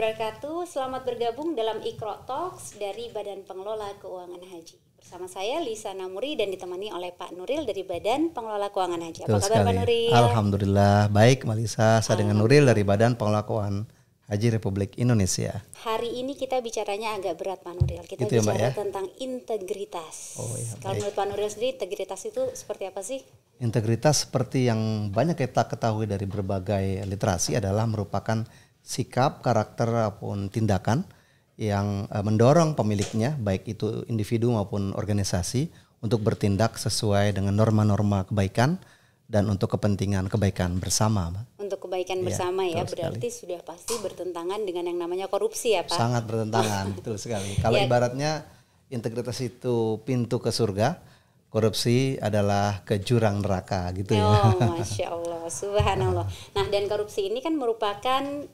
wabarakatuh. Selamat bergabung dalam Iqra Talks dari Badan Pengelola Keuangan Haji. Bersama saya Lisa Namuri dan ditemani oleh Pak Nuril dari Badan Pengelola Keuangan Haji. Apa kabar Pak Nuril? Alhamdulillah baik Mbak Lisa. Saya dengan Nuril dari Badan Pengelola Keuangan Haji Republik Indonesia. Hari ini kita bicaranya agak berat Pak Nuril. Kita gitu bicara ya, tentang integritas. Oh, ya, kalau menurut Pak Nuril sendiri, integritas itu seperti apa sih? Integritas seperti yang banyak kita ketahui dari berbagai literasi adalah merupakan sikap, karakter maupun tindakan yang mendorong pemiliknya, baik itu individu maupun organisasi, untuk bertindak sesuai dengan norma-norma kebaikan dan untuk kepentingan kebaikan bersama. Untuk kebaikan bersama ya, berarti sudah pasti bertentangan dengan yang namanya korupsi ya Pak? Sangat bertentangan, betul sekali. Kalau ibaratnya integritas itu pintu ke surga, korupsi adalah ke jurang neraka gitu ya. Oh, Masya Allah, Subhanallah. Nah, dan korupsi ini kan merupakan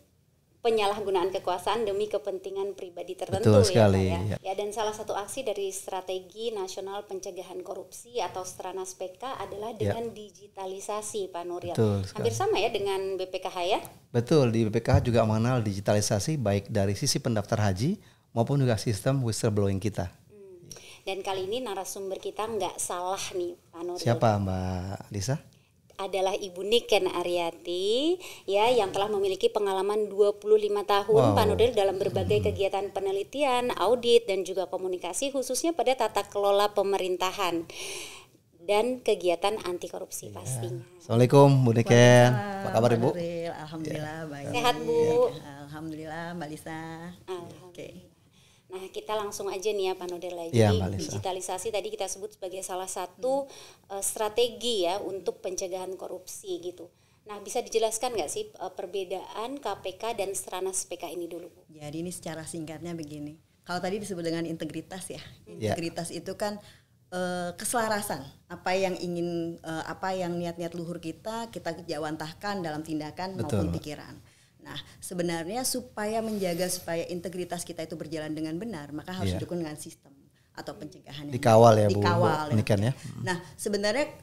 penyalahgunaan kekuasaan demi kepentingan pribadi tertentu. Betul sekali, ya. Ya, dan salah satu aksi dari Strategi Nasional Pencegahan Korupsi atau Stranas PK adalah dengan digitalisasi, Pak Nuril. Hampir sama ya dengan BPKH ya? Betul, di BPKH juga mengenal digitalisasi baik dari sisi pendaftar haji maupun juga sistem whistleblowing kita. Dan kali ini narasumber kita nggak salah nih, Pak Nuril. Siapa Mbak Lisa? Adalah Ibu Niken Aryati ya, yang telah memiliki pengalaman 25 tahun Pak Nuril dalam berbagai kegiatan penelitian, audit dan juga komunikasi khususnya pada tata kelola pemerintahan dan kegiatan anti korupsi pastinya. Assalamualaikum Bu Niken. Apa kabar Ibu? Alhamdulillah baik. Sehat Bu? Alhamdulillah Mbak Lisa. Oke. Nah, kita langsung aja nih ya Pak Nuril. Ya, jadi digitalisasi tadi kita sebut sebagai salah satu strategi ya untuk pencegahan korupsi gitu. Nah, bisa dijelaskan nggak sih perbedaan KPK dan Stranas PK ini dulu Bu? Jadi ini secara singkatnya begini. Kalau tadi disebut dengan integritas ya. Integritas itu kan keselarasan apa yang ingin apa yang niat-niat luhur kita jawantahkan dalam tindakan maupun pikiran. Nah, sebenarnya supaya integritas kita itu berjalan dengan benar, maka harus didukung dengan sistem atau pencegahan yang dikawal ya Bu. Ya. Nah, sebenarnya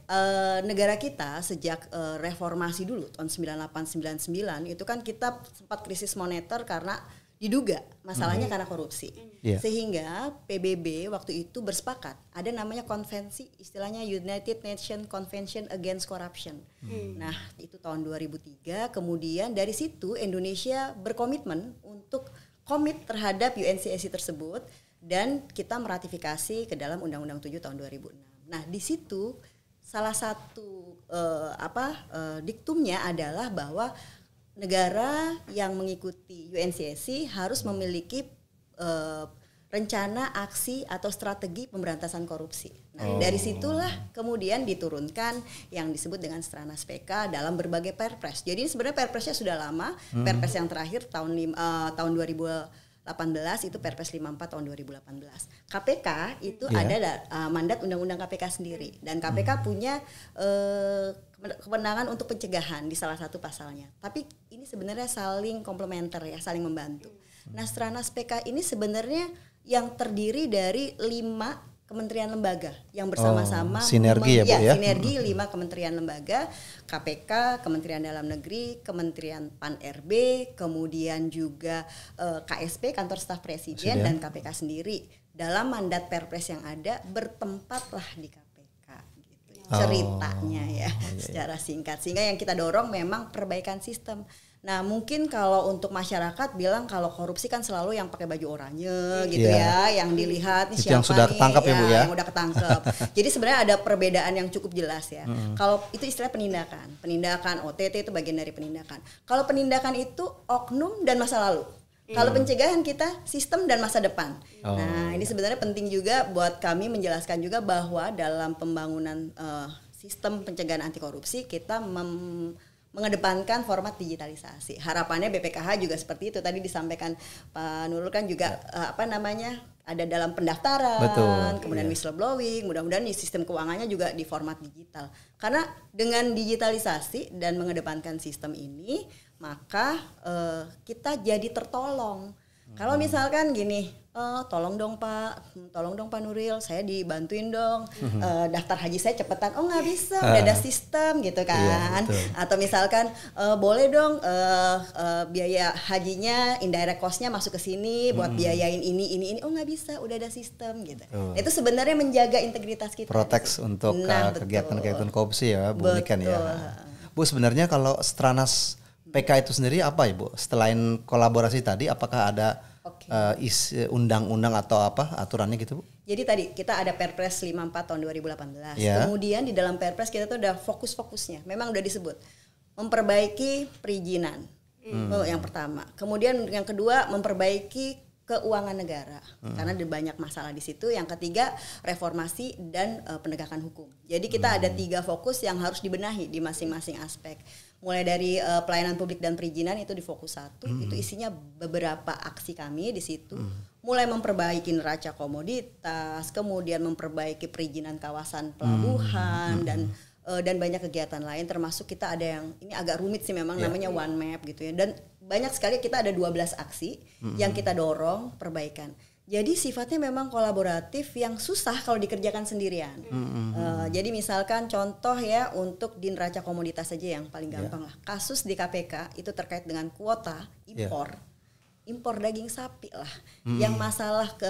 negara kita sejak reformasi dulu tahun 98-99 itu kan kita sempat krisis moneter karena diduga masalahnya karena korupsi. Sehingga PBB waktu itu bersepakat ada namanya konvensi, istilahnya United Nations Convention Against Corruption. Nah, itu tahun 2003. Kemudian dari situ Indonesia berkomitmen untuk komit terhadap UNCSC tersebut dan kita meratifikasi ke dalam Undang-Undang 7 tahun 2006. Nah, di situ salah satu diktumnya adalah bahwa negara yang mengikuti UNCSC harus memiliki rencana aksi atau strategi pemberantasan korupsi. Nah, dari situlah kemudian diturunkan yang disebut dengan Stranas PK dalam berbagai perpres. Jadi sebenarnya perpresnya sudah lama. Perpres yang terakhir tahun 2018 itu Perpres 54 tahun 2018. KPK itu ada mandat Undang-Undang KPK sendiri dan KPK punya kewenangan untuk pencegahan di salah satu pasalnya. Tapi ini sebenarnya saling komplementer ya, saling membantu. Nah, Stranas PK ini sebenarnya yang terdiri dari 5 kementerian lembaga yang bersama-sama sinergi sinergi 5 kementerian lembaga, KPK, Kementerian Dalam Negeri, Kementerian Pan-RB, kemudian juga KSP, Kantor Staf Presiden dan KPK sendiri. Dalam mandat Perpres yang ada bertempatlah di KPK. Ceritanya ya secara singkat, sehingga yang kita dorong memang perbaikan sistem. Nah, mungkin kalau untuk masyarakat bilang kalau korupsi kan selalu yang pakai baju oranye gitu ya, yang dilihat nih siapa yang sudah ketangkap ya Bu ya, yang udah ketangkap. Jadi sebenarnya ada perbedaan yang cukup jelas ya. Kalau itu istilah penindakan OTT itu bagian dari penindakan. Kalau penindakan itu oknum dan masa lalu. Kalau pencegahan kita sistem dan masa depan. Nah, ini sebenarnya penting juga buat kami menjelaskan juga bahwa dalam pembangunan sistem pencegahan anti korupsi kita mengedepankan format digitalisasi. Harapannya BPKH juga seperti itu. Tadi disampaikan Pak Nurul kan juga ada dalam pendaftaran, kemudian whistleblowing. Mudah-mudahan di sistem keuangannya juga di format digital. Karena dengan digitalisasi dan mengedepankan sistem ini, maka kita jadi tertolong. Kalau misalkan gini, tolong dong Pak Nuril, saya dibantuin dong, daftar haji saya cepetan. Oh nggak bisa, udah ada sistem gitu kan. Atau misalkan boleh dong biaya hajinya, indirect cost-nya masuk ke sini buat biayain ini. Oh nggak bisa, udah ada sistem gitu. Itu sebenarnya menjaga integritas kita. Proteks untuk kegiatan-kegiatan korupsi ya, Bu Niken ya. Bu, sebenarnya kalau Stranas PK itu sendiri apa ya Bu? Selain kolaborasi tadi, apakah ada undang-undang atau apa aturannya gitu Bu? Jadi tadi kita ada Perpres 54 tahun 2018. Kemudian di dalam Perpres kita tuh udah fokus-fokusnya. Memang udah disebut memperbaiki perizinan. Yang pertama. Kemudian yang kedua memperbaiki keuangan negara karena ada banyak masalah di situ. Yang ketiga reformasi dan penegakan hukum. Jadi kita ada 3 fokus yang harus dibenahi di masing-masing aspek. Mulai dari pelayanan publik dan perizinan itu di fokus 1, itu isinya beberapa aksi kami di situ. Mulai memperbaiki neraca komoditas, kemudian memperbaiki perizinan kawasan pelabuhan dan banyak kegiatan lain, termasuk kita ada yang ini agak rumit sih memang namanya One Map gitu ya. Dan banyak sekali kita ada 12 aksi yang kita dorong perbaikan. Jadi sifatnya memang kolaboratif yang susah kalau dikerjakan sendirian. Jadi misalkan contoh ya untuk di neraca komoditas saja yang paling gampang lah. Kasus di KPK itu terkait dengan kuota impor daging sapi lah. Yang masalah ke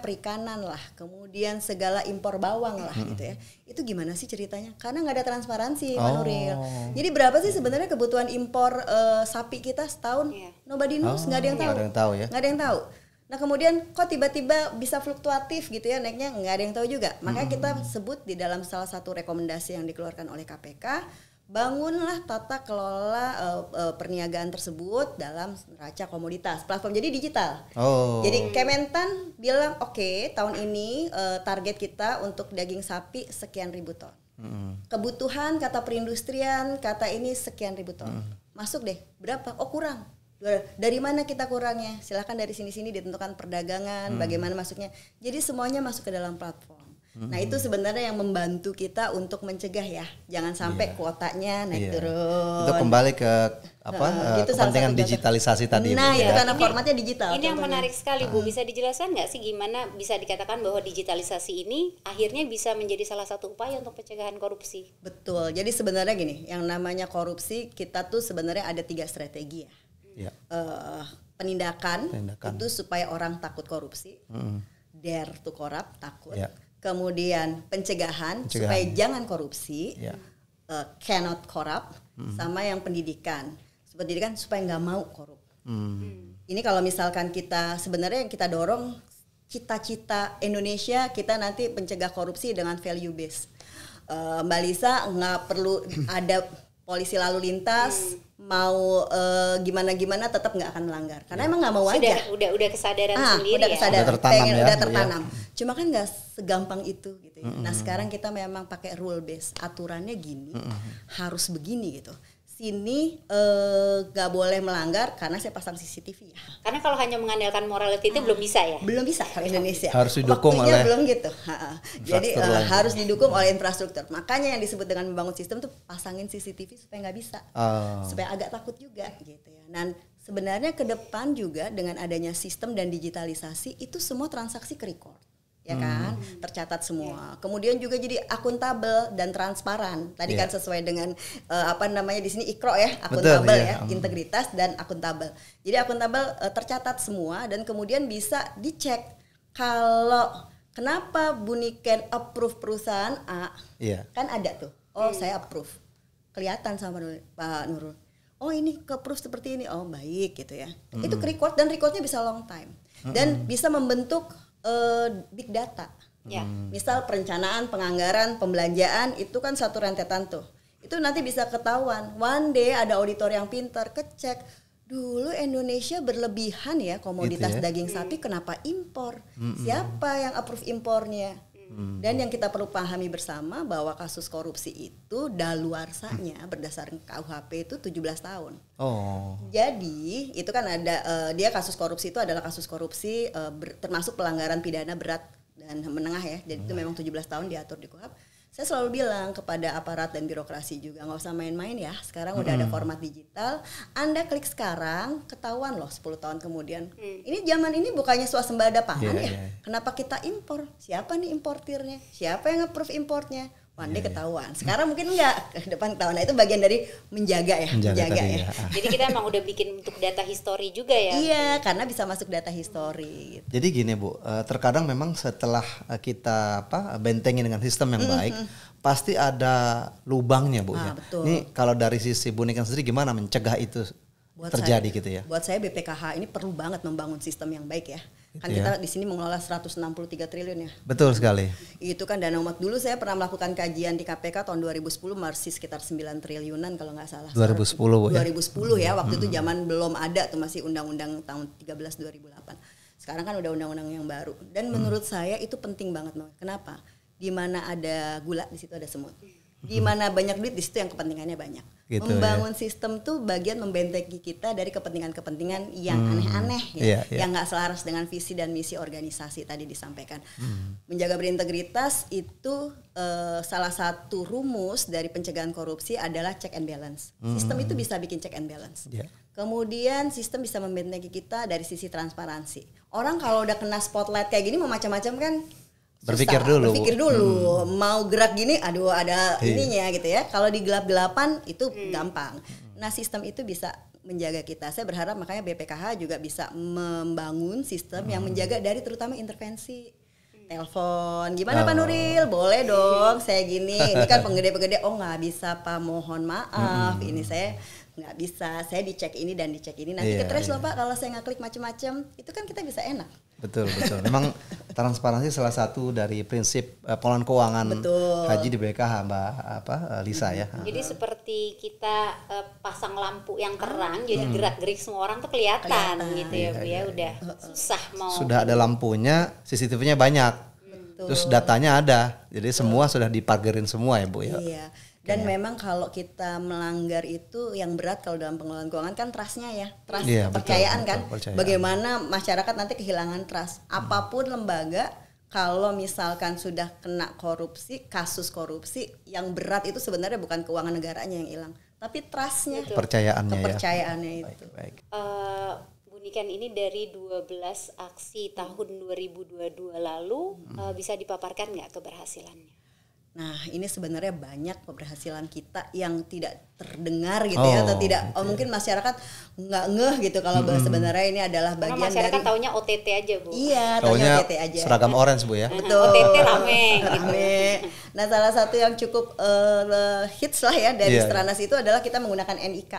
perikanan lah. Kemudian segala impor bawang lah gitu ya. Itu gimana sih ceritanya? Karena nggak ada transparansi Pak Nuril. Jadi berapa sih sebenarnya kebutuhan impor sapi kita setahun? Nobody knows, nggak ada yang tahu. Nggak ada yang tahu. Nah kemudian kok tiba-tiba bisa fluktuatif gitu ya naiknya, nggak ada yang tahu juga. Makanya kita sebut di dalam salah satu rekomendasi yang dikeluarkan oleh KPK, bangunlah tata kelola perniagaan tersebut dalam neraca komoditas platform jadi digital. Jadi Kementan bilang oke, tahun ini target kita untuk daging sapi sekian ribu ton. Kebutuhan kata perindustrian kata ini sekian ribu ton. Masuk deh, berapa? Oh kurang. Dari mana kita kurangnya? Silakan dari sini-sini ditentukan perdagangan, bagaimana masuknya. Jadi semuanya masuk ke dalam platform. Nah itu sebenarnya yang membantu kita untuk mencegah ya, jangan sampai kuotanya naik turun. Itu kembali ke kepentingan digitalisasi tadi. Nah itu karena formatnya digital. Ini yang menarik sekali Bu, bisa dijelaskan nggak sih gimana bisa dikatakan bahwa digitalisasi ini akhirnya bisa menjadi salah satu upaya untuk pencegahan korupsi? Betul, jadi sebenarnya gini, yang namanya korupsi kita tuh sebenarnya ada 3 strategi ya. Penindakan itu supaya orang takut korupsi, dare to corrupt, takut. Kemudian pencegahan supaya jangan korupsi, cannot corrupt, sama yang pendidikan supaya nggak mau korup. Ini kalau misalkan kita sebenarnya yang kita dorong cita-cita Indonesia kita nanti pencegah korupsi dengan value base. Mbak Lisa nggak perlu ada polisi lalu lintas mau gimana tetap nggak akan melanggar karena emang nggak mau aja. Udah kesadaran sendiri udah kesadaran, udah tertanam. Cuma kan nggak segampang itu gitu ya. Nah sekarang kita memang pakai rule base, aturannya gini, harus begini gitu. Sini gak boleh melanggar karena saya pasang CCTV ya. Karena kalau hanya mengandalkan morality itu belum bisa ya? Belum bisa kalau Indonesia. Harus didukung oleh belum gitu. Jadi harus didukung oleh infrastruktur. Makanya yang disebut dengan membangun sistem tuh pasangin CCTV supaya nggak bisa, supaya agak takut juga gitu ya. Dan sebenarnya ke depan juga dengan adanya sistem dan digitalisasi itu semua transaksi ke record. Ya kan, tercatat semua. Kemudian juga jadi akuntabel dan transparan. Tadi kan sesuai dengan di sini IKRO ya, akuntabel ya, integritas dan akuntabel. Jadi akuntabel tercatat semua dan kemudian bisa dicek kalau kenapa Bu Niken approve perusahaan A, kan ada tuh. Oh saya approve, kelihatan sama Pak Nurul. Oh ini ke-approve seperti ini, oh baik gitu ya. Itu record dan recordnya bisa long time dan bisa membentuk big data. Misal perencanaan, penganggaran, pembelanjaan itu kan satu rentetan tuh. Itu nanti bisa ketahuan. One day ada auditor yang pintar kecek. Dulu Indonesia berlebihan ya komoditas gitu ya? Daging sapi, kenapa impor? Siapa yang approve impornya? Dan yang kita perlu pahami bersama bahwa kasus korupsi itu daluarsanya berdasarkan KUHP itu 17 tahun. Jadi itu kan ada dia kasus korupsi itu adalah kasus korupsi termasuk pelanggaran pidana berat dan menengah ya. Jadi itu memang 17 tahun diatur di KUHP. Saya selalu bilang kepada aparat dan birokrasi juga, nggak usah main-main ya. Sekarang udah ada format digital. Anda klik sekarang, ketahuan loh 10 tahun kemudian. Ini zaman ini bukannya swasembada pangan ya. Kenapa kita impor? Siapa nih importirnya? Siapa yang nge-approve importnya? Pandai ketahuan. Sekarang mungkin enggak, ke depan ketahuan. Nah, itu bagian dari menjaga ya. Menjaga ya. Jadi kita emang udah bikin untuk data history juga ya? Iya, karena bisa masuk data history. Gitu. Jadi gini Bu, terkadang memang setelah kita bentengin dengan sistem yang baik, pasti ada lubangnya Bu ya. Betul. Ini kalau dari sisi Bu Niken sendiri gimana mencegah itu terjadi gitu ya? Buat saya BPKH ini perlu banget membangun sistem yang baik ya. Kan kita di sini mengelola 163 triliun ya. Betul sekali. Itu kan dana umat. Dulu saya pernah melakukan kajian di KPK tahun 2010 masih sekitar 9 triliunan kalau nggak salah. 2010 Bu ya. 2010 ya. Waktu itu zaman belum ada tuh, masih undang-undang tahun 13 2008. Sekarang kan udah undang-undang yang baru. Dan menurut saya itu penting banget. Kenapa? Di mana ada gula di situ ada semut. Di mana banyak duit di situ yang kepentingannya banyak. Gitu, membangun sistem tuh bagian membentengi kita dari kepentingan-kepentingan yang aneh-aneh ya, yang nggak selaras dengan visi dan misi organisasi tadi disampaikan. Menjaga berintegritas itu salah satu rumus dari pencegahan korupsi adalah check and balance. Sistem itu bisa bikin check and balance. Kemudian sistem bisa membentengi kita dari sisi transparansi. Orang kalau udah kena spotlight kayak gini mau macam-macam kan. Berpikir dulu. Mau gerak gini, aduh ada ininya gitu ya. Kalau di gelap-gelapan itu gampang. Nah sistem itu bisa menjaga kita. Saya berharap makanya BPKH juga bisa membangun sistem yang menjaga dari terutama intervensi. Telepon, gimana Pak Nuril? Boleh dong, saya gini. Ini kan penggede-penggede, oh nggak bisa Pak, mohon maaf. Ini saya nggak bisa, saya dicek ini dan dicek ini. Nanti ketres loh Pak kalau saya nggak klik macam-macam. Itu kan kita bisa enak. Betul. Memang transparansi salah satu dari prinsip pengelolaan keuangan haji di BPKH Mbak Lisa ya. Jadi seperti kita pasang lampu yang terang, jadi gerak-gerik semua orang tuh kelihatan gitu ya Bu ya. Udah susah mau. Sudah ada lampunya, CCTV-nya banyak. Terus datanya ada. Jadi semua sudah dipagerin semua ya Bu ya. Iya. Dan memang kalau kita melanggar itu yang berat kalau dalam pengelolaan keuangan kan trust-nya ya. Trust, kepercayaan kan. Bagaimana masyarakat nanti kehilangan trust. Apapun lembaga kalau misalkan sudah kena korupsi, kasus korupsi yang berat itu sebenarnya bukan keuangan negaranya yang hilang, tapi trust-nya. Kepercayaannya ya. itu. Baik. Bu Niken, ini dari 12 aksi tahun 2022 lalu bisa dipaparkan nggak keberhasilannya? Nah ini sebenarnya banyak keberhasilan kita yang tidak terdengar gitu ya, atau tidak, mungkin masyarakat nggak ngeh gitu kalau sebenarnya ini adalah bagian dari. Masyarakat taunya OTT aja Bu. Iya, taunya OTT aja. Seragam orange Bu ya. Betul. OTT rame gitu. Nah salah satu yang cukup hits lah ya dari Stranas itu adalah kita menggunakan NIK.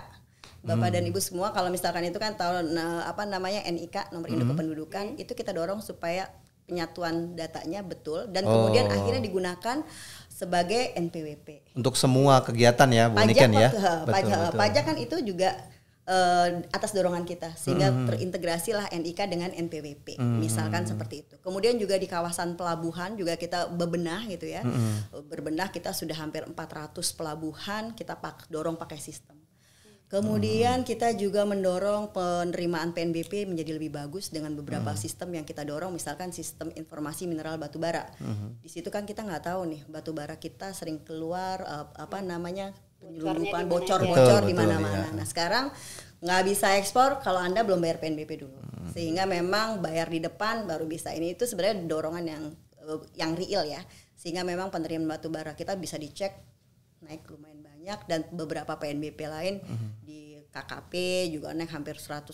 Bapak dan Ibu semua kalau misalkan itu kan tahun NIK, nomor induk kependudukan, itu kita dorong supaya penyatuan datanya betul dan kemudian akhirnya digunakan sebagai NPWP. Untuk semua kegiatan ya Bu Niken ya. Betul. Pajak kan itu juga atas dorongan kita sehingga terintegrasilah NIK dengan NPWP. Misalkan seperti itu. Kemudian juga di kawasan pelabuhan juga kita bebenah gitu ya. Berbenah kita sudah hampir 400 pelabuhan kita dorong pakai sistem. Kemudian kita juga mendorong penerimaan PNBP menjadi lebih bagus dengan beberapa sistem yang kita dorong, misalkan sistem informasi mineral batubara. Di situ kan kita nggak tahu nih batubara kita sering keluar penyelundupan bocor-bocor di mana-mana. Nah sekarang nggak bisa ekspor kalau Anda belum bayar PNBP dulu, sehingga memang bayar di depan baru bisa. Ini itu sebenarnya dorongan yang real ya, sehingga memang penerimaan batubara kita bisa dicek naik lumayan banyak dan beberapa PNBP lain di KKP juga naik hampir 180%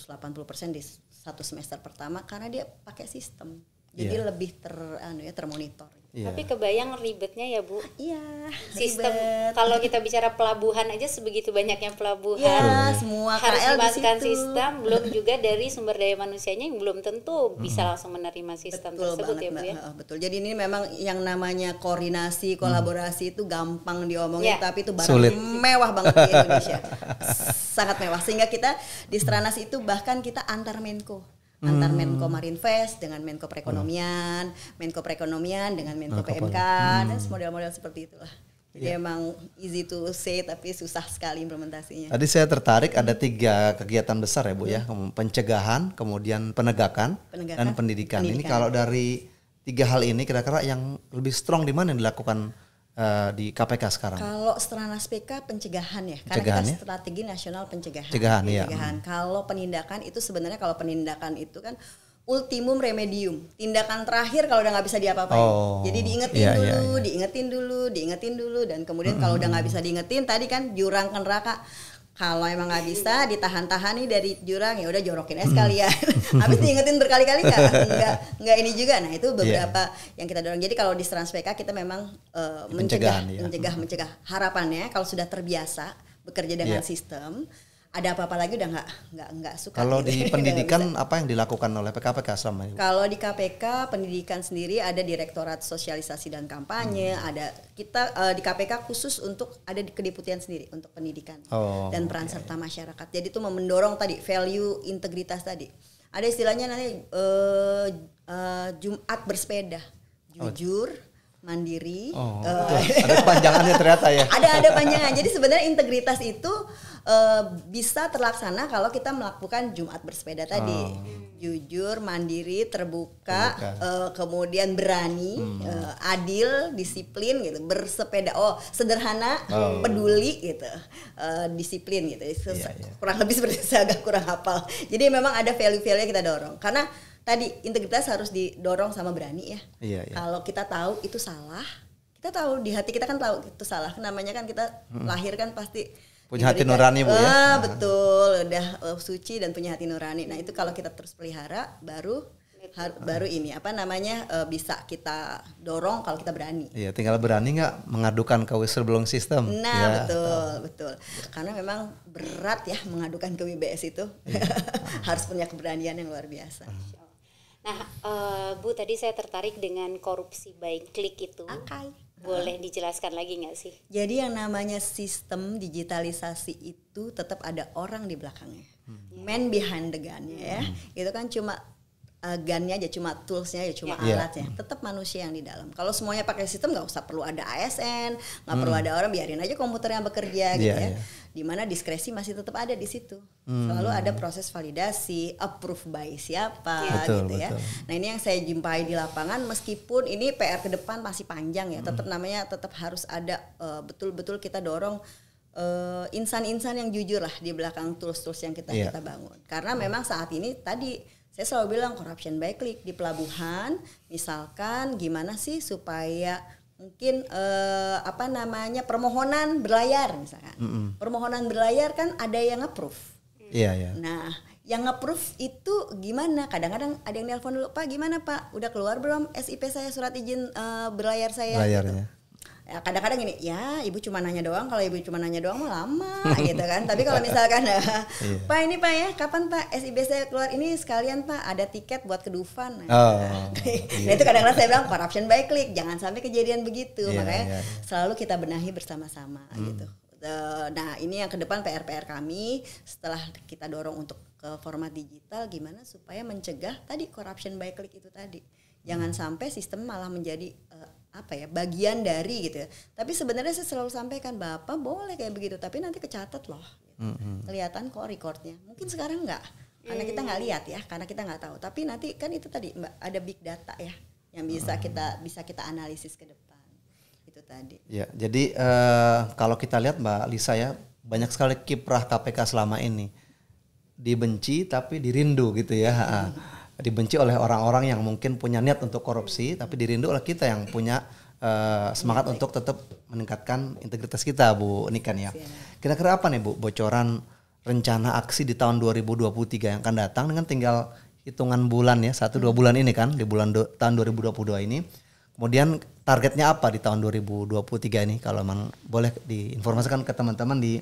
di satu semester pertama karena dia pakai sistem. Jadi lebih termonitor. Tapi kebayang ribetnya ya Bu. Iya. Sistem kalau kita bicara pelabuhan aja sebegitu banyaknya pelabuhan. Iya, semua harus KL dimasukkan sistem, belum juga dari sumber daya manusianya yang belum tentu bisa langsung menerima sistem tersebut ya Bu ya. Betul. Jadi ini memang yang namanya koordinasi, kolaborasi itu gampang diomongin tapi itu barang mewah banget di Indonesia. Sangat mewah sehingga kita di Stranas itu bahkan kita antar Menko. Antar Menko Marinvest dengan Menko Perekonomian, Menko Perekonomian dengan Menko PMK dan model-model seperti itulah. Jadi emang easy to say tapi susah sekali implementasinya. Tadi saya tertarik ada 3 kegiatan besar ya Bu ya, pencegahan, kemudian penegakan dan pendidikan. Ini kalau dari 3 hal ini kira-kira yang lebih strong di mana yang dilakukan di KPK sekarang? Kalau Stranas PK pencegahan ya, karena Pencegahan kita ya? strategi nasional pencegahan. Iya. Kalau penindakan itu sebenarnya kalau penindakan itu kan ultimum remedium, tindakan terakhir kalau udah nggak bisa diapa-apain. Jadi diingetin dulu, dan kemudian kalau udah nggak bisa diingetin, tadi kan jurang ke neraka. Kalau emang nggak bisa ditahan-tahan nih dari jurang, ya udah jorokin es kalian. Habis diingetin berkali-kali nggak ini juga. Nah itu beberapa yang kita dorong. Jadi kalau di Stranas PK kita memang mencegah. Harapannya kalau sudah terbiasa bekerja dengan sistem, ada apa-apa lagi udah nggak suka. Kalau gitu. di pendidikan apa yang dilakukan oleh PKPK selama ini? Kalau di KPK pendidikan sendiri ada Direktorat Sosialisasi dan Kampanye, ada kita di KPK khusus untuk ada di kedeputian sendiri untuk pendidikan dan peran serta masyarakat. Jadi itu mendorong tadi value integritas tadi. Ada istilahnya nanti Jumat bersepeda, jujur, mandiri. Ada panjangannya ternyata ya. Ada panjangan. Jadi sebenarnya integritas itu bisa terlaksana kalau kita melakukan Jumat bersepeda tadi. Jujur, mandiri, terbuka. Kemudian berani, adil, disiplin gitu. Bersepeda, sederhana, peduli gitu. Disiplin gitu. Kurang lebih seperti itu, saya agak kurang hafal. Jadi memang ada value-value yang kita dorong. Karena tadi integritas harus didorong sama berani ya. Kalau kita tahu itu salah, kita tahu di hati kita kan tahu itu salah. Namanya kan kita lahir kan pasti punya hati nurani Bu ya. Betul, udah suci dan punya hati nurani. Nah itu kalau kita terus pelihara baru ini bisa kita dorong kalau kita berani. Iya, tinggal berani nggak mengadukan ke whistleblowing system. Nah betul. Karena memang berat ya mengadukan ke WBS itu. Harus punya keberanian yang luar biasa. Nah, Bu, tadi saya tertarik dengan korupsi by klik itu. Boleh dijelaskan lagi nggak sih? Jadi yang namanya sistem digitalisasi itu tetap ada orang di belakangnya. Man behind the gun ya. Itu kan cuma gunnya aja, cuma toolsnya ya, cuma alatnya. Tetap manusia yang di dalam. Kalau semuanya pakai sistem nggak usah perlu ada ASN, nggak perlu ada orang, biarin aja komputer yang bekerja gitu ya. Dimana diskresi masih tetap ada di situ. Selalu ada proses validasi, approve by siapa gitu ya. Nah ini yang saya jumpai di lapangan, meskipun ini PR ke depan masih panjang ya. Tetap harus ada betul-betul kita dorong insan-insan yang jujur lah di belakang tools-tools yang kita bangun. Karena memang saat ini tadi saya selalu bilang corruption by click di pelabuhan, misalkan gimana sih supaya mungkin permohonan berlayar misalkan. Permohonan berlayar kan ada yang approve. Nah, yang approve itu gimana? Kadang-kadang ada yang nelpon dulu, Pak gimana Pak? Udah keluar belum SIP saya, surat izin berlayar saya? Berlayarnya. Gitu. Ya, kadang-kadang gini, ya ibu cuma nanya doang, kalau ibu cuma nanya doang mah lama gitu kan. Tapi kalau misalkan Pak ini Pak ya, kapan Pak SIB saya keluar, ini sekalian Pak ada tiket buat ke Dufan. Nah itu kadang-kadang saya bilang corruption by click, jangan sampai kejadian begitu. Makanya selalu kita benahi bersama-sama gitu. Nah ini yang ke depan PR kami setelah kita dorong untuk ke format digital, gimana supaya mencegah tadi corruption by click itu tadi. Jangan sampai sistem malah menjadi bagian dari gitu ya. Tapi sebenarnya saya selalu sampaikan, Bapak boleh kayak begitu, tapi nanti kecatat loh. Kelihatan kok recordnya. Mungkin sekarang enggak, karena kita nggak lihat ya, karena kita nggak tahu. Tapi nanti kan itu tadi Mbak, ada big data ya, yang bisa kita analisis ke depan. Itu tadi. Ya, jadi kalau kita lihat Mbak Lisa ya, banyak sekali kiprah KPK selama ini. Dibenci tapi dirindu gitu ya. Dibenci oleh orang-orang yang mungkin punya niat untuk korupsi, tapi dirindu oleh kita yang punya semangat untuk tetap meningkatkan integritas kita, Bu Niken ya. Kira-kira apa nih Bu bocoran rencana aksi di tahun 2023 yang akan datang, dengan tinggal hitungan bulan ya, 1-2 bulan ini kan, di tahun 2022 ini. Kemudian targetnya apa di tahun 2023 ini, kalau memang boleh diinformasikan ke teman-teman di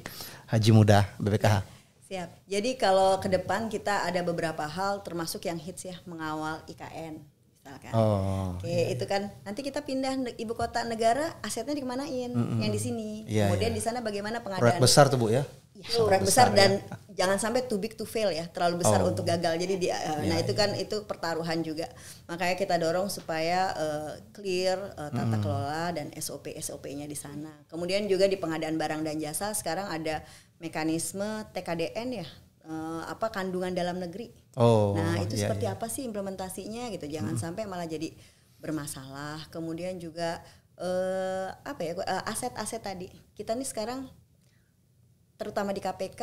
Haji Muda BPKH. Siap. Jadi kalau ke depan kita ada beberapa hal, termasuk yang hits ya, mengawal IKN misalkan. Itu kan nanti kita pindah ibu kota negara, asetnya dikemanain? Yang di sini. Kemudian di sana bagaimana pengadaan? Proyek besar tuh Bu ya. Proyek besar dan jangan sampai too big to fail ya, terlalu besar untuk gagal. Jadi itu kan itu pertaruhan juga. Makanya kita dorong supaya clear tata kelola dan SOP-nya di sana. Kemudian juga di pengadaan barang dan jasa sekarang ada mekanisme TKDN ya, kandungan dalam negeri. Itu seperti apa sih implementasinya gitu. Jangan sampai malah jadi bermasalah. Kemudian juga aset-aset tadi. Kita nih sekarang terutama di KPK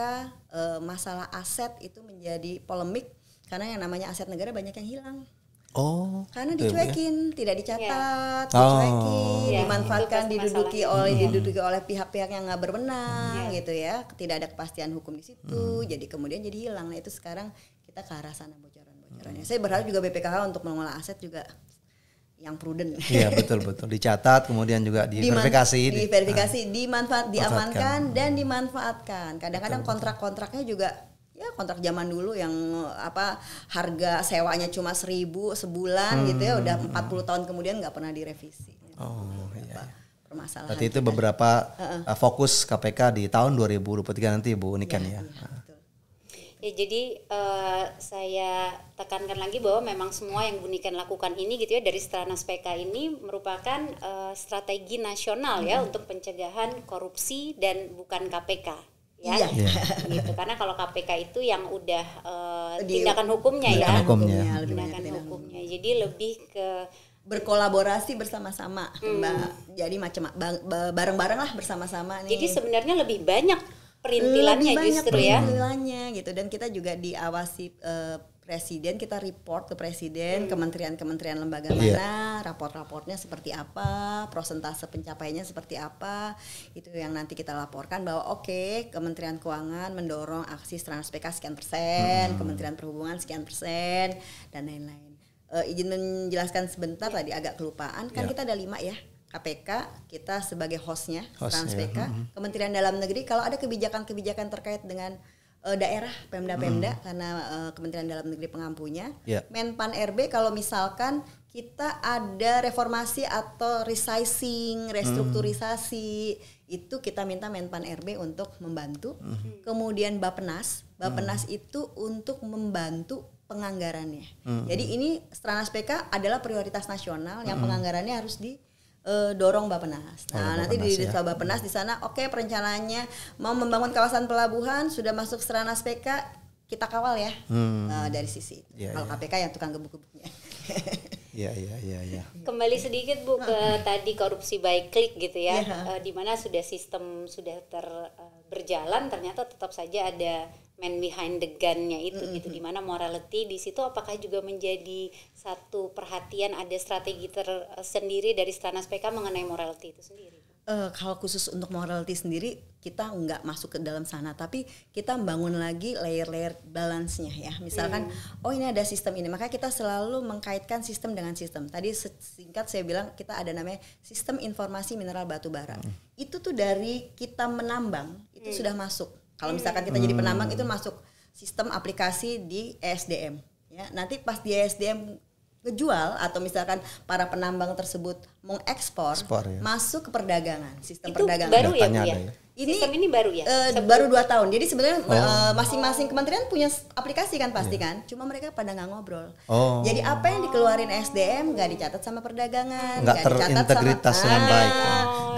masalah aset itu menjadi polemik karena yang namanya aset negara banyak yang hilang. Oh. Karena dicuekin, tidak dicatat, dicuekin, dimanfaatkan, diduduki oleh pihak-pihak yang nggak berwenang, gitu ya. Tidak ada kepastian hukum di situ, jadi kemudian jadi hilang. Nah itu sekarang kita ke arah sana bocoran-bocorannya. Saya berharap juga BPKH untuk mengelola aset juga yang prudent. Iya betul dicatat, kemudian juga diverifikasi, diamankan dan dimanfaatkan. Kadang-kadang kontrak-kontraknya juga ya kontrak zaman dulu yang harga sewanya cuma 1.000 sebulan gitu ya, udah 40 tahun kemudian nggak pernah direvisi. Iya. Permasalahan. Berarti itu beberapa fokus KPK di tahun 2023 nanti Bu Niken ya. Ya jadi saya tekankan lagi bahwa memang semua yang Bu Niken lakukan ini gitu ya dari Stranas PK ini merupakan strategi nasional ya untuk pencegahan korupsi dan bukan KPK ya. Gitu. Karena kalau KPK itu yang udah tindakan hukumnya ya. Tindakan hukumnya. Jadi lebih ke berkolaborasi bersama-sama, Mbak. Jadi bareng-bareng lah bersama-sama nih. Jadi sebenarnya lebih banyak perintilannya justru ya. Perintilannya gitu, dan kita juga diawasi presiden, kita report ke presiden, kementerian-kementerian lembaga mana, raport-raportnya seperti apa, prosentase pencapaiannya seperti apa, itu yang nanti kita laporkan bahwa Kementerian Keuangan mendorong aksi Stranas PK sekian persen, Kementerian Perhubungan sekian persen, dan lain-lain. Izin menjelaskan sebentar tadi agak kelupaan, kan kita ada 5 ya. KPK, kita sebagai hostnya, Stranas PK, Kementerian Dalam Negeri, kalau ada kebijakan-kebijakan terkait dengan daerah, Pemda-Pemda, karena Kementerian Dalam Negeri pengampunya, Menpan RB kalau misalkan kita ada reformasi atau resizing, restrukturisasi, itu kita minta Menpan RB untuk membantu, kemudian Bappenas itu untuk membantu penganggarannya. Jadi ini Stranas PK adalah prioritas nasional yang penganggarannya harus dorong Bappenas. Nah, nanti di Bappenas di sana perencanaannya mau membangun kawasan pelabuhan sudah masuk Stranas PK, kita kawal ya. Dari sisi kalau KPK yang tukang gebuk-gebuknya. Iya. Kembali sedikit Bu ke tadi korupsi by klik gitu ya. Di mana sistem sudah berjalan, ternyata tetap saja ada man behind the gun-nya itu gitu, di mana morality di situ apakah juga menjadi satu perhatian, ada strategi tersendiri dari Stranas PK mengenai morality itu sendiri? Kalau khusus untuk morality sendiri kita nggak masuk ke dalam sana, tapi kita membangun lagi layer-layer balance-nya ya. Misalkan ini ada sistem ini, maka kita selalu mengkaitkan sistem dengan sistem. Tadi singkat saya bilang kita ada namanya sistem informasi mineral batu bara. Itu tuh dari kita menambang itu sudah masuk. Kalau misalkan kita jadi penambang itu masuk sistem aplikasi di ESDM ya. Nanti pas di ESDM ngejual atau misalkan para penambang tersebut mengekspor, masuk ke perdagangan, sistem itu perdagangan. Baru ya Bu ya? Sistem ini baru ya? Baru 2 tahun. Jadi sebenarnya masing-masing kementerian punya aplikasi kan pasti kan. Cuma mereka pada nggak ngobrol. Jadi apa yang dikeluarin SDM nggak dicatat sama perdagangan, nggak terintegritas dengan baik.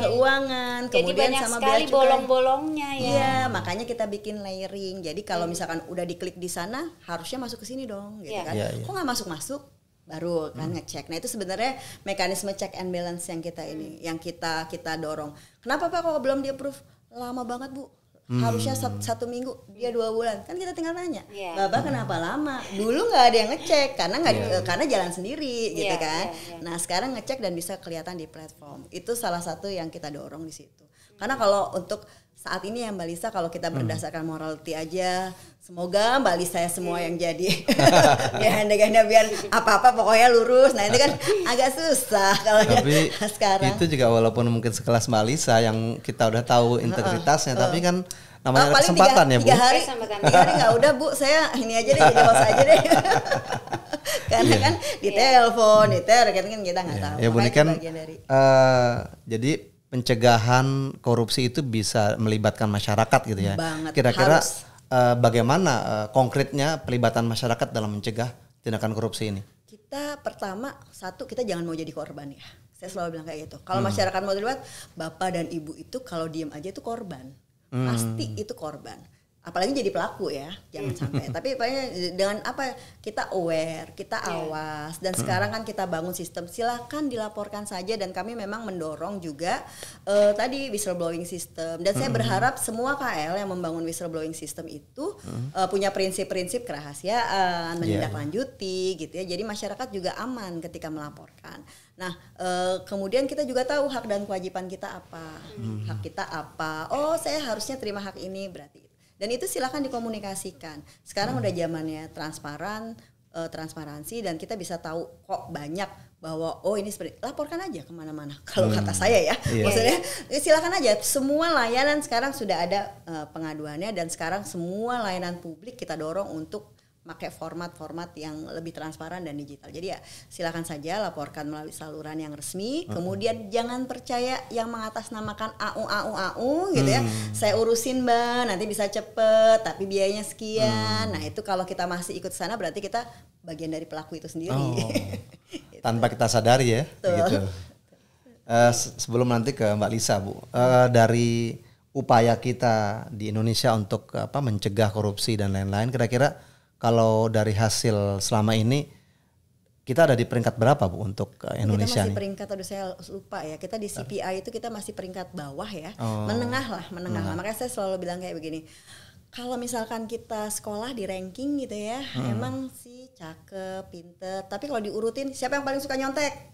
Keuangan, jadi kemudian banyak sama sekali bolong-bolongnya ya. Iya, makanya kita bikin layering. Jadi kalau misalkan udah diklik di sana, harusnya masuk ke sini dong, gitu kan. Kok nggak masuk-masuk? Baru kan ngecek. Nah itu sebenarnya mekanisme check and balance yang kita yang kita dorong. Kenapa Pak kok belum di approve? Lama banget Bu, harusnya 1 minggu, dia 2 bulan, kan kita tinggal nanya, Bapak kenapa lama? Dulu nggak ada yang ngecek karena jalan sendiri gitu kan. Nah sekarang ngecek dan bisa kelihatan di platform, itu salah satu yang kita dorong di situ. Karena kalau untuk saat ini ya Mbak Lisa, kalau kita berdasarkan morality aja, semoga Mbak Lisa ya semua yang jadi ya ganda-ganda biar apa-apa pokoknya lurus. Nah itu kan agak susah kalau tapi sekarang. Itu juga walaupun mungkin sekelas Mbak Lisa yang kita udah tahu integritasnya, tapi kan namanya kesempatan ya Bu. 3 hari nggak udah Bu, saya ini aja deh jadi host aja deh. Karena kan di telepon, kan kita nggak tahu. Ya Bu Niken, jadi pencegahan korupsi itu bisa melibatkan masyarakat gitu ya. Kira-kira bagaimana konkretnya pelibatan masyarakat dalam mencegah tindakan korupsi ini? Kita pertama kita jangan mau jadi korban ya. Saya selalu bilang kayak gitu. Kalau masyarakat mau terlibat, bapak dan ibu itu kalau diem aja itu korban. Pasti itu korban. apalagi jadi pelaku ya, jangan sampai. Tapi dengan apa kita aware, kita awas, dan sekarang kan kita bangun sistem. Silakan dilaporkan saja, dan kami memang mendorong juga tadi whistleblowing system. Dan saya berharap semua KL yang membangun whistleblowing system itu punya prinsip-prinsip kerahasiaan, menindaklanjuti gitu ya. Jadi masyarakat juga aman ketika melaporkan. Nah, kemudian kita juga tahu hak dan kewajiban kita apa, hak kita apa. Oh, saya harusnya terima hak ini berarti. Dan itu silakan dikomunikasikan. Sekarang udah zamannya transparansi, dan kita bisa tahu kok banyak bahwa oh ini seperti, laporkan aja kemana-mana. Kalau kata saya ya, maksudnya silakan aja. Semua layanan sekarang sudah ada pengaduannya, dan sekarang semua layanan publik kita dorong untuk pakai format-format yang lebih transparan dan digital. Jadi ya silakan saja laporkan melalui saluran yang resmi. Kemudian jangan percaya yang mengatasnamakan AU gitu ya. Saya urusin Mbak, nanti bisa cepet, tapi biayanya sekian. Nah itu kalau kita masih ikut sana berarti kita bagian dari pelaku itu sendiri. Gitu. Tanpa kita sadari ya. Gitu. Sebelum nanti ke Mbak Lisa, Bu, dari upaya kita di Indonesia untuk mencegah korupsi dan lain-lain, kira-kira kalau dari hasil selama ini kita ada di peringkat berapa Bu untuk Indonesia? Kita masih peringkat, saya lupa ya. Kita di CPI itu kita masih peringkat bawah ya. Menengah lah. Makanya saya selalu bilang kayak begini. Kalau misalkan kita sekolah di ranking gitu ya, emang sih cakep, pinter. Tapi kalau diurutin siapa yang paling suka nyontek?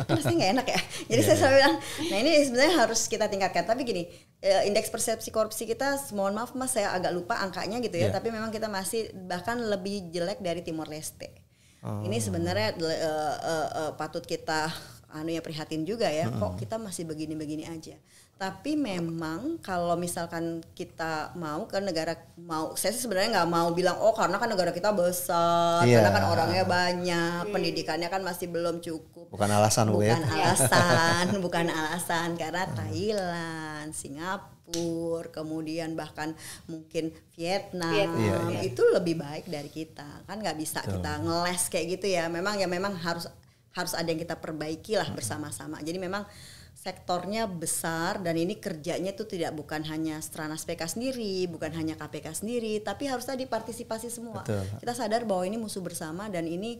Pasti nggak enak ya. Jadi saya selalu bilang, nah ini sebenarnya harus kita tingkatkan. Tapi gini, indeks persepsi korupsi kita, mohon maaf Mas, saya agak lupa angkanya gitu ya. Tapi memang kita masih bahkan lebih jelek dari Timor Leste. Ini sebenarnya patut kita prihatin juga ya. Kok kita masih begini-begini aja. Tapi memang kalau misalkan kita mau ke negara, saya sih sebenarnya nggak mau bilang karena kan negara kita besar, karena kan orangnya banyak, pendidikannya kan masih belum cukup. Bukan alasan, bukan alasan karena Thailand, Singapura, kemudian bahkan mungkin Vietnam itu lebih baik dari kita. Kan nggak bisa kita ngeles kayak gitu ya. Memang harus ada yang kita perbaiki lah bersama-sama. Jadi memang sektornya besar, dan ini kerjanya itu bukan hanya Stranas PK sendiri, bukan hanya KPK sendiri, tapi harus tadi partisipasi semua. Betul. Kita sadar bahwa ini musuh bersama, dan ini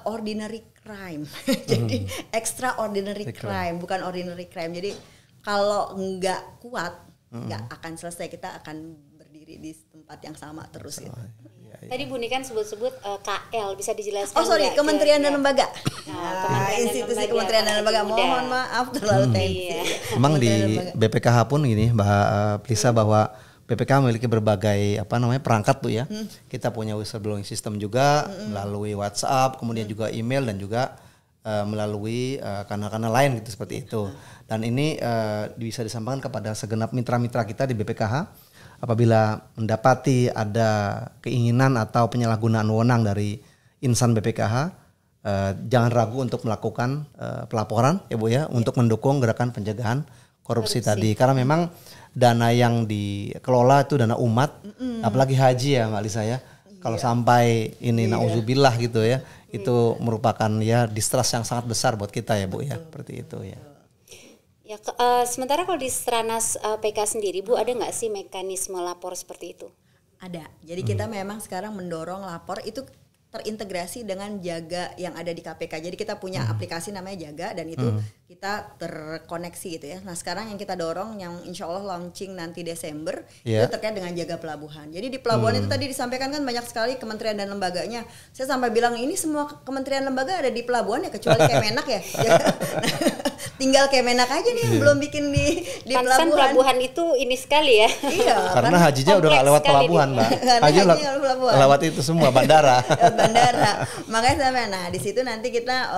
ordinary crime. Jadi extraordinary crime, bukan ordinary crime. Jadi kalau nggak kuat, nggak akan selesai. Kita akan berdiri di tempat yang sama terus gitu. Tadi Bu Nikan sebut-sebut KL, bisa dijelaskan? Kementerian dan lembaga. Institusi Kementerian dan lembaga. Mohon maaf terlalu tensi. Memang di BPKH pun gini, Mbak Lisa, bahwa BPKH memiliki berbagai perangkat Bu ya. Kita punya whistleblowing system juga melalui WhatsApp, kemudian juga email, dan juga melalui kanal-kanal lain gitu seperti itu. Dan ini bisa disampaikan kepada segenap mitra-mitra kita di BPKH. Apabila mendapati ada keinginan atau penyalahgunaan wewenang dari insan BPKH, jangan ragu untuk melakukan pelaporan ya Bu ya, untuk mendukung gerakan pencegahan korupsi tadi. Karena memang dana yang dikelola itu dana umat, apalagi haji ya Mbak Lisa ya. Kalau sampai ini nauzubillah gitu ya, itu merupakan distrust yang sangat besar buat kita ya Bu ya, seperti itu ya. Ya, sementara kalau di Stranas PK sendiri Bu, ada nggak sih mekanisme lapor seperti itu? Ada. Jadi kita memang sekarang mendorong lapor itu terintegrasi dengan Jaga yang ada di KPK. Jadi kita punya aplikasi namanya Jaga, dan itu kita terkoneksi gitu ya. Nah sekarang yang kita dorong, yang insya Allah launching nanti Desember, itu terkait dengan Jaga Pelabuhan. Jadi di pelabuhan itu tadi disampaikan kan banyak sekali kementerian dan lembaganya. Saya sampai bilang ini semua kementerian lembaga ada di pelabuhan ya, kecuali Kemenak ya. Tinggal Kemenak aja nih yang belum bikin di pelabuhan. Pelabuhan itu ini sekali ya. Iya. Karena hajinya udah gak lewat pelabuhan Mbak. Haji lewat itu semua bandara. Makanya di situ nanti kita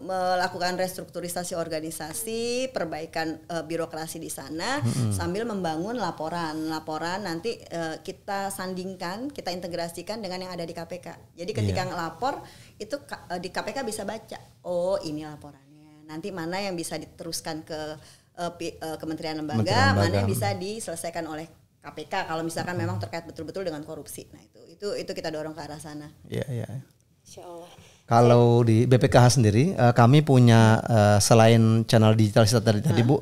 melakukan restrukturisasi organisasi, perbaikan birokrasi di sana, sambil membangun laporan nanti kita sandingkan, kita integrasikan dengan yang ada di KPK. Jadi ketika ngelapor itu di KPK bisa baca, oh ini laporannya. Nanti mana yang bisa diteruskan ke kementerian lembaga, mana yang bisa diselesaikan oleh KPK kalau misalkan memang terkait betul-betul dengan korupsi. Nah itu kita dorong ke arah sana. Iya. Insyaallah. Kalau di BPKH sendiri, kami punya selain channel digital tadi Bu,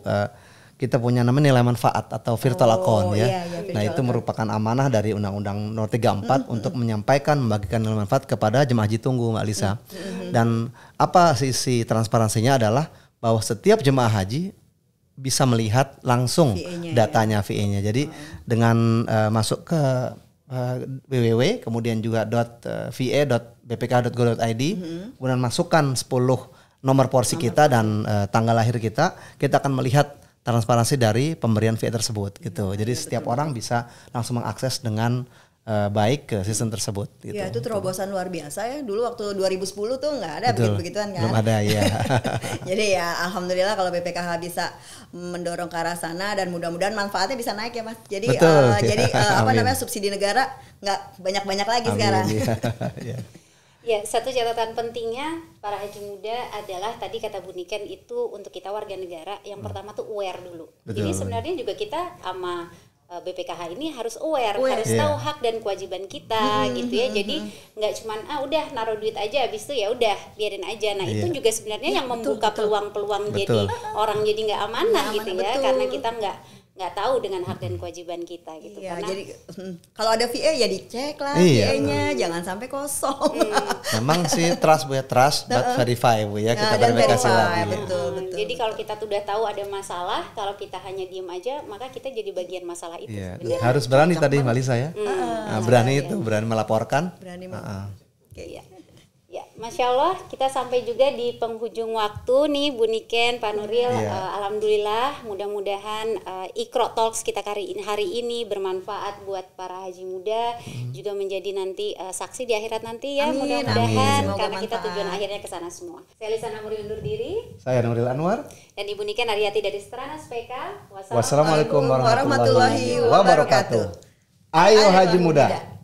kita punya namanya nilai manfaat atau virtual account ya. Iya, Nah itu merupakan amanah dari Undang-Undang Nomor 34 untuk menyampaikan membagikan nilai manfaat kepada jemaah haji tunggu Mbak Lisa. Dan apa sisi transparansinya adalah bahwa setiap jemaah haji bisa melihat langsung datanya VA-nya. Jadi dengan masuk ke www kemudian juga .va.bpkh.go.id kemudian masukkan 10 nomor porsi kita dan tanggal lahir kita akan melihat transparansi dari pemberian VA tersebut gitu. Jadi setiap orang bisa langsung mengakses dengan baik ke sistem tersebut gitu. Ya itu terobosan luar biasa ya. Dulu waktu 2010 tuh nggak ada begitu-begituan kan. Belum ada ya. Jadi ya alhamdulillah kalau BPKH bisa mendorong ke arah sana dan mudah-mudahan manfaatnya bisa naik ya Mas. Jadi jadi apa namanya subsidi negara nggak banyak-banyak lagi sekarang. Ya. Ya, satu catatan pentingnya para haji muda adalah tadi kata Bu Niken itu untuk kita warga negara yang pertama tuh aware dulu. Jadi sebenarnya juga kita sama BPKH ini harus aware, harus tahu hak dan kewajiban kita gitu ya. Jadi nggak cuman udah naruh duit aja habis itu ya udah biarin aja. Nah, itu juga sebenarnya yang membuka peluang-peluang jadi orang jadi nggak amanah gitu ya, karena kita nggak tahu dengan hak dan kewajiban kita gitu. Iya, karena jadi kalau ada VA ya dicek lah VA-nya, jangan sampai kosong. Memang sih trust but verify Bu ya, kita verifikasi lagi. Betul. Jadi kalau kita sudah tahu ada masalah, kalau kita hanya diem aja, maka kita jadi bagian masalah itu. Harus berani tadi Mbak Lisa ya. Berani melaporkan. Berani Ya, Masya Allah, kita sampai juga di penghujung waktu nih Bu Niken, Pak Nuril. Alhamdulillah, mudah-mudahan Iqra Talks kita hari ini bermanfaat buat para haji muda, juga menjadi nanti saksi di akhirat nanti ya. Mudah-mudahan karena kita tujuan akhirnya ke sana semua. Saya Lisana Muri undur diri. Saya Nuril Anwar. Dan Ibu Niken Aryati dari Stranas PK. Wassalamualaikum warahmatullahi wabarakatuh. Ayo haji muda.